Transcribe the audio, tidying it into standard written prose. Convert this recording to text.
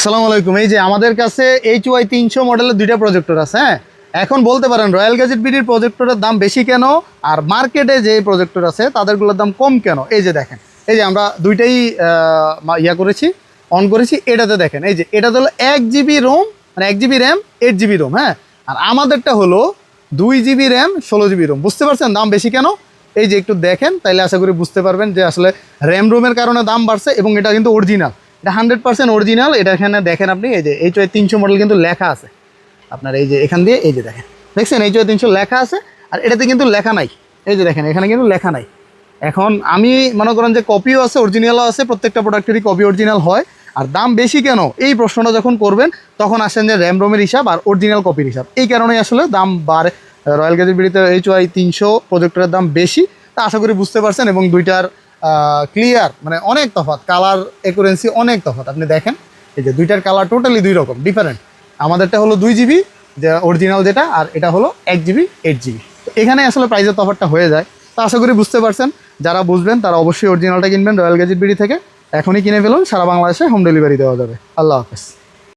আসসালামু আলাইকুম। এই যে আমাদের কাছে HY 300 মডেলের দুইটা প্রজেক্টর আছে। হ্যাঁ, এখন বলতে পারেন রয়্যাল গ্যাজেট বিডির প্রজেক্টরের দাম বেশি কেন আর মার্কেটে যে প্রজেক্টর আছে তাদেরগুলোর দাম কম কেন। এই যে দেখেন, এই যে আমরা দুইটাই করেছি, অন করেছি। এটাতে দেখেন, এই যে এটা হলো 1 GB রোম, মানে 1 GB র্যাম 8 GB রোম। হ্যাঁ, আর আমাদেরটা হলো 2 GB র্যাম 16 GB রোম। বুঝতে পারছেন দাম বেশি কেন? এই যে একটু দেখেন, তাইলে আশা করি বুঝতে পারবেন যে আসলে র্যাম রোমের কারণে দাম বাড়ছে এবং এটা কিন্তু অরিজিনাল, এটা 100% অরিজিনাল। এটা এখানে দেখেন আপনি, এই যে HY 300 মডেল কিন্তু লেখা আছে আপনার, এই যে এখান দিয়ে এই যে দেখেন, দেখছেন HY 300 লেখা আছে। আর এটাতে কিন্তু লেখা নাই, এই যে দেখেন এখানে কিন্তু লেখা নাই। এখন আমি মনে করেন যে কপিও আছে, অরিজিনালও আছে, প্রত্যেকটা প্রোডাক্টেরই কপি অরিজিনাল হয়। আর দাম বেশি কেন এই প্রশ্নটা যখন করবেন তখন আসেন যে র্যাম রোমের হিসাব আর অরিজিনাল কপির হিসাব, এই কারণেই আসলে দাম বাড়ে। রয়্যাল গ্যাজেট বিডিতে HY 300 প্রজেক্টরের দাম বেশি, তা আশা করি বুঝতে পারছেন। এবং দুইটার ক্লিয়ার মানে অনেক তফাৎ, কালার অ্যাকুরেন্সি অনেক তফাৎ। আপনি দেখেন এই যে দুইটার কালার টোটালি দুই রকম ডিফারেন্ট। আমাদেরটা হলো 2 GB যে অরিজিনাল যেটা, আর এটা হলো 1 GB 8 GB। তো এখানে আসলে প্রাইসের তফাৎটা হয়ে যায়। তো আশা করি বুঝতে পারছেন, যারা বুঝবেন তারা অবশ্যই অরিজিনালটা কিনবেন রয়্যাল গ্যাজেট বিডি থেকে। এখনই কিনে ফেলুন, সারা বাংলাদেশে হোম ডেলিভারি দেওয়া যাবে। আল্লাহ হাফেজ।